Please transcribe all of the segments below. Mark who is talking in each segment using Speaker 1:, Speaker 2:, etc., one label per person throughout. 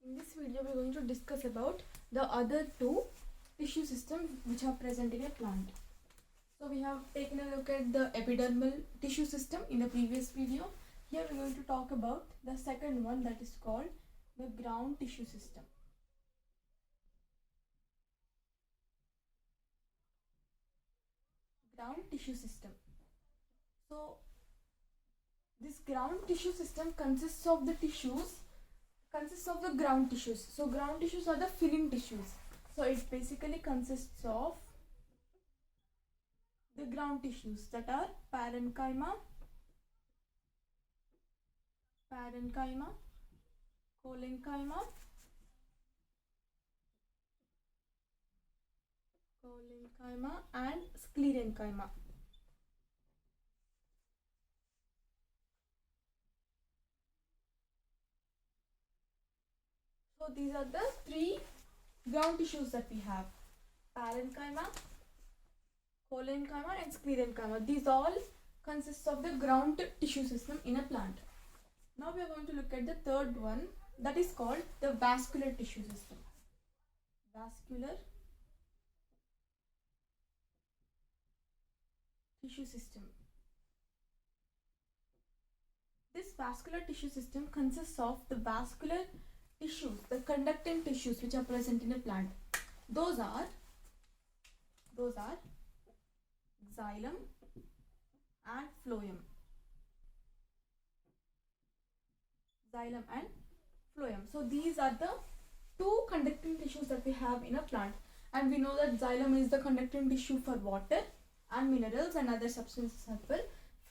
Speaker 1: In this video, we are going to discuss about the other two tissue systems which are present in a plant. So we have taken a look at the epidermal tissue system in the previous video. Here we are going to talk about the second one, that is called the ground tissue system. Ground tissue system. So this ground tissue system consists of the ground tissues. So ground tissues are the filling tissues. So it basically consists of the ground tissues that are parenchyma, collenchyma, and sclerenchyma. So these are the three ground tissues that we have: parenchyma, collenchyma and sclerenchyma. These all consist of the ground tissue system in a plant. Now we are going to look at the third one, that is called the vascular tissue system. Vascular tissue system. This vascular tissue system consists of the vascular tissues, the conducting tissues which are present in a plant. Those are xylem and phloem. So these are the two conducting tissues that we have in a plant, and we know that xylem is the conducting tissue for water and minerals and other substances as well.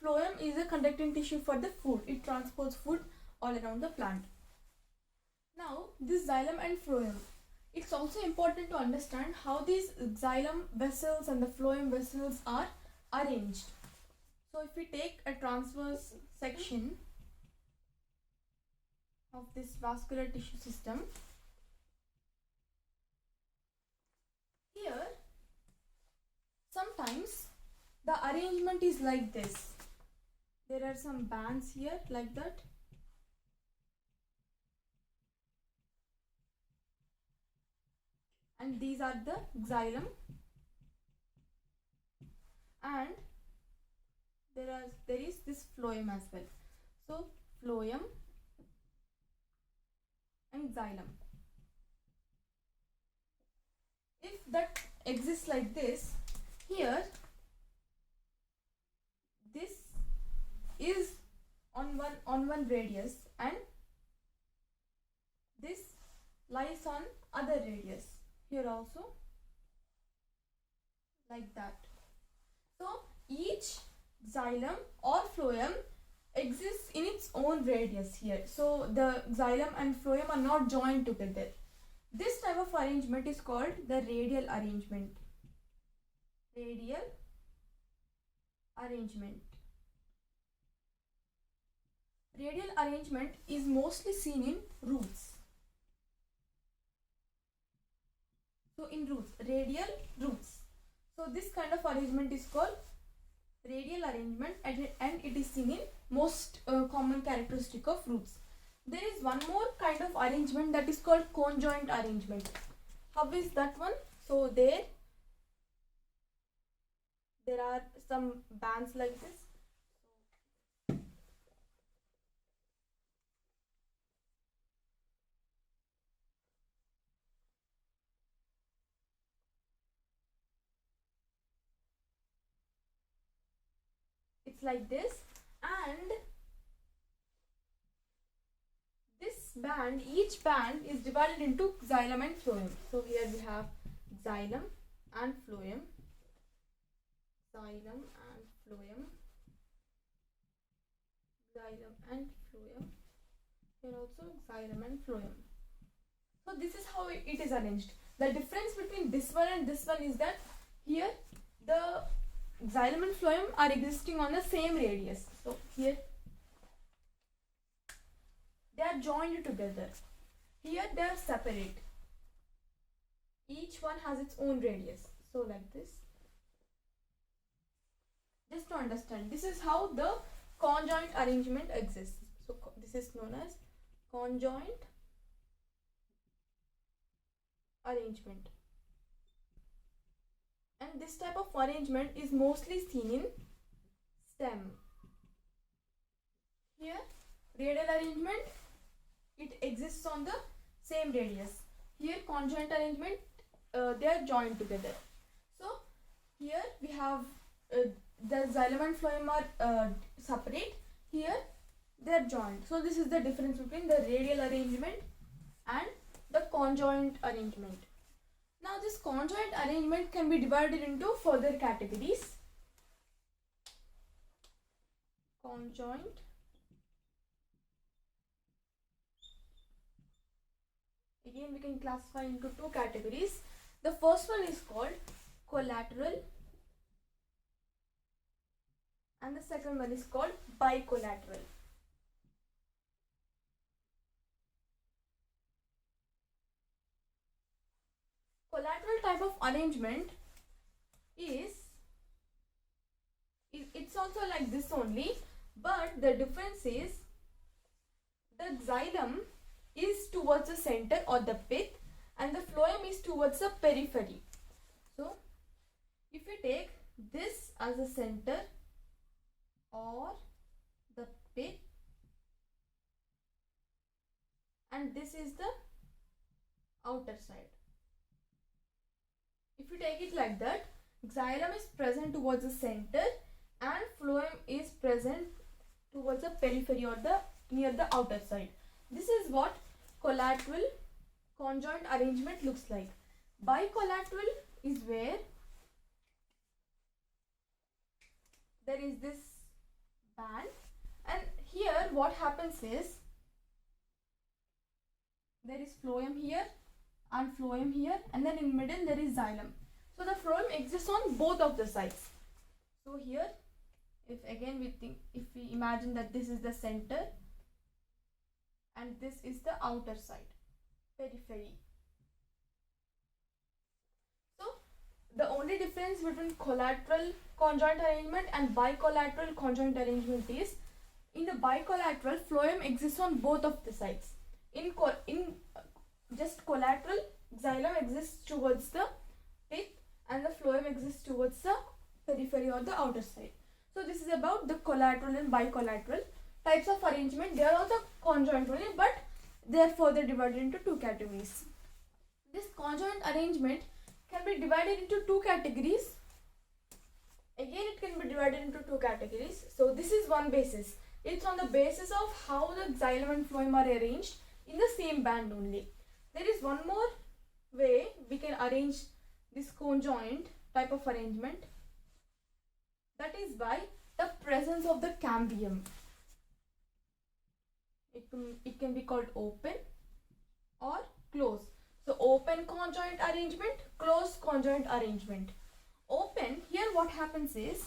Speaker 1: Phloem is a conducting tissue for the food. It transports food all around the plant. Now this xylem and phloem, it's also important to understand how these xylem vessels and the phloem vessels are arranged. So if we take a transverse section of this vascular tissue system, here sometimes the arrangement is like this. There are some bands here like that, and these are the xylem, and there is this phloem as well. So phloem and xylem. If that exists like this, here this is on one radius and this lies on other radius. Here also like that. So each xylem or phloem exists in its own radius here. So the xylem and phloem are not joined together. This type of arrangement is called the radial arrangement. Radial arrangement is mostly seen in roots. So in roots, radial roots. So this kind of arrangement is called radial arrangement, and it is seen in most common characteristic of roots. There is one more kind of arrangement that is called conjoint arrangement. How is that one? So there are some bands like this. It's like this, and this band, each band is divided into xylem and phloem. So here we have xylem and phloem, here also xylem and phloem. So this is how it is arranged. The difference between this one and this one is that here the xylem and phloem are existing on the same radius. So here they are joined together. Here they are separate. Each one has its own radius. So like this. Just to understand, this is how the conjoint arrangement exists. So this is known as conjoint arrangement. And this type of arrangement is mostly seen in stem. Here, radial arrangement, it exists on the same radius. Here, conjoint arrangement, they are joined together. So here we have the xylem and phloem are separate. Here they are joined. So this is the difference between the radial arrangement and the conjoint arrangement. Now this conjoint arrangement can be divided into further categories. Conjoint, again we can classify into two categories. The first one is called collateral and the second one is called bicollateral. Collateral type of arrangement is it's also like this only, but the difference is the xylem is towards the center or the pith and the phloem is towards the periphery. So if you take this as a center or the pith and this is the outer side. If you take it like that, xylem is present towards the center and phloem is present towards the periphery or the near the outer side. This is what collateral conjoint arrangement looks like. Bicollateral is where there is this band and here what happens is there is phloem here and phloem here and then in middle there is xylem. So the phloem exists on both of the sides. So here if we imagine that this is the center and this is the outer side, periphery. So the only difference between collateral conjoint arrangement and bicollateral conjoint arrangement is in the bicollateral phloem exists on both of the sides. In just collateral, xylem exists towards the pith and the phloem exists towards the periphery or the outer side. So this is about the collateral and bicollateral types of arrangement. They are also conjoint only, but they are further divided into two categories. This conjoint arrangement can be divided into two categories. Again, it can be divided into two categories. So this is one basis. It's on the basis of how the xylem and phloem are arranged in the same band only. There is one more way we can arrange this conjoint type of arrangement. That is by the presence of the cambium. It can be called open or close. So open conjoint arrangement, close conjoint arrangement. Open, here what happens is,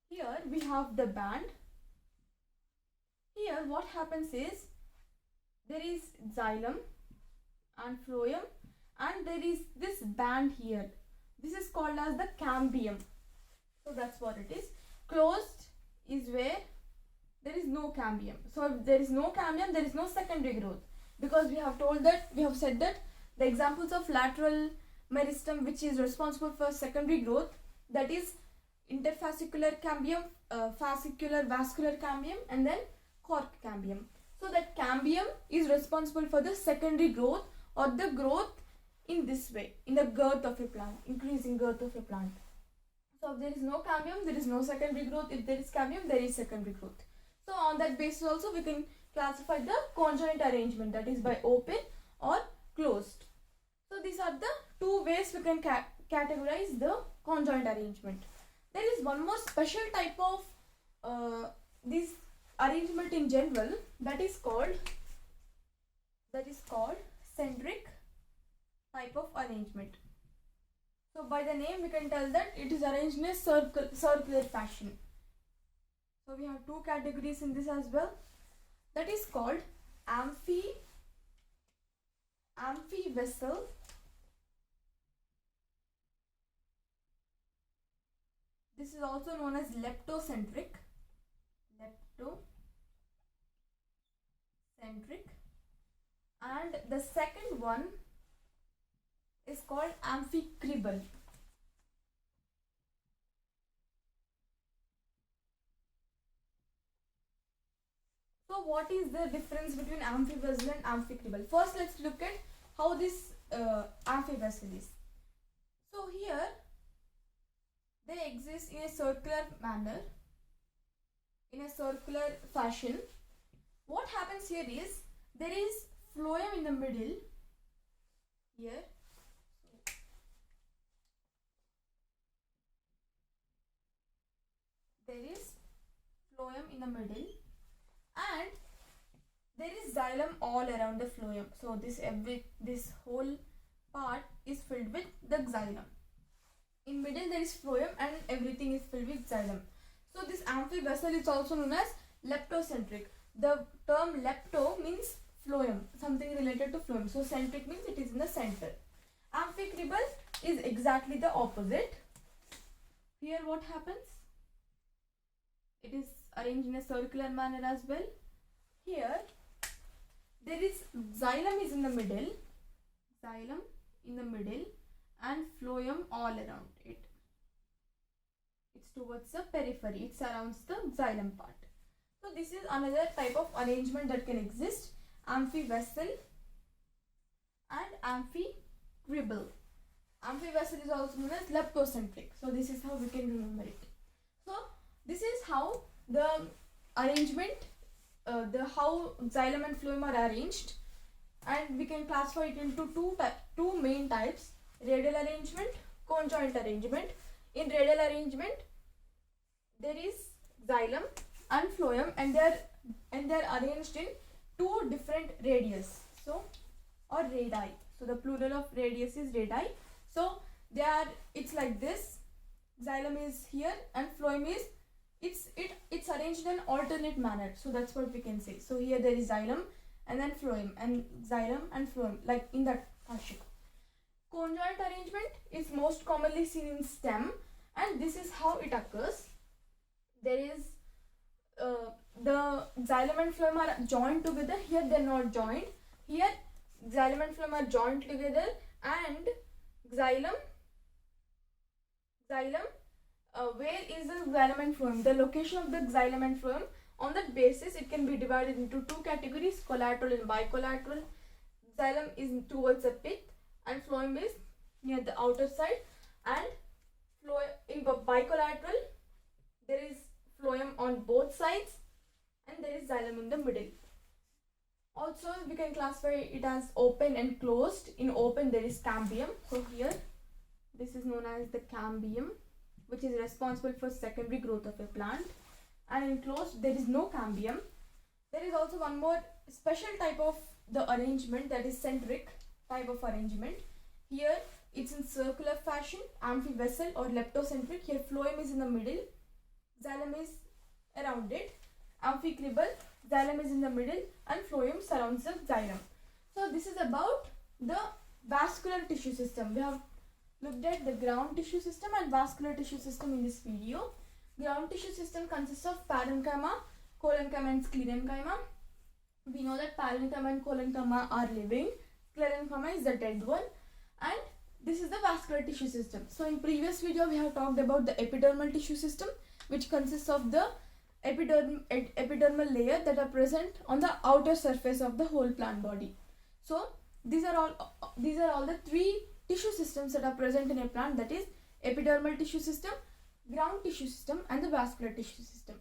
Speaker 1: here we have the band. Here what happens is, there is xylem and phloem and there is this band here. This is called as the cambium. So that's what it is. Closed is where there is no cambium. So if there is no cambium, there is no secondary growth, because we have said that the examples of lateral meristem which is responsible for secondary growth, that is interfascicular cambium, fascicular vascular cambium and then cork cambium. So that cambium is responsible for the secondary growth or the growth in this way, in the girth of a plant, increasing girth of a plant. So if there is no cambium, there is no secondary growth. If there is cambium, there is secondary growth. So on that basis also we can classify the conjoint arrangement, that is by open or closed. So these are the two ways we can categorize the conjoint arrangement. There is one more special type of this arrangement in general, that is called centric type of arrangement. So by the name we can tell that it is arranged in a circular fashion. So we have two categories in this as well. That is called amphi vessel This is also known as leptocentric And the second one is called amphicribal. So what is the difference between amphi-vessel and amphicribal? First, let's look at how this amphi-vessel is. So here they exist in a circular manner, in a circular fashion. What happens here is there is phloem in the middle here. There is phloem in the middle and there is xylem all around the phloem. So this whole part is filled with the xylem. In middle there is phloem and everything is filled with xylem. So this amphi-vessel is also known as leptocentric. The term lepto means phloem, something related to phloem. So centric means it is in the center. Amphicribal is exactly the opposite. Here what happens? It is arranged in a circular manner as well. Here there is xylem is in the middle, xylem in the middle and phloem all around it. It's towards the periphery, it surrounds the xylem part. So this is another type of arrangement that can exist, amphi-vessel and amphicribal. Amphi-vessel is also known as leptocentric. So this is how we can remember it. So this is how the arrangement, how xylem and phloem are arranged, and we can classify it into two main types: radial arrangement, conjoint arrangement. In radial arrangement, there is xylem and phloem, and they are arranged in two different radius. So or radii. So the plural of radius is radii. So it's like this. Xylem is here and phloem is it's arranged in an alternate manner. So that's what we can say. So here there is xylem and then phloem, and xylem and phloem, like in that fashion. Conjoint arrangement is most commonly seen in stem, and this is how it occurs. There is the xylem and phloem are joined together. Here they are not joined. Here xylem and phloem are joined together, and xylem where is the xylem and phloem? The location of the xylem and phloem. On that basis, it can be divided into two categories: collateral and bicollateral. Xylem is towards the pith, and phloem is near the outer side. And in bicollateral, there is phloem on both sides, and there is xylem in the middle. Also, we can classify it as open and closed. In open, there is cambium. So here, this is known as the cambium, which is responsible for secondary growth of a plant. And in closed, there is no cambium. There is also one more special type of the arrangement, that is centric type of arrangement. Here it's in circular fashion, amphi-vessel or leptocentric. Here phloem is in the middle, xylem is around it. Amphicribal, xylem is in the middle and phloem surrounds the xylem. So this is about the vascular tissue system. We have looked at the ground tissue system and vascular tissue system in this video. Ground tissue system consists of parenchyma, collenchyma and sclerenchyma. We know that parenchyma and collenchyma are living, sclerenchyma is the dead one, and this is the vascular tissue system. So in previous video we have talked about the epidermal tissue system, which consists of the epidermal layer that are present on the outer surface of the whole plant body. So these are all the three tissue systems that are present in a plant, that is epidermal tissue system, ground tissue system and the vascular tissue system.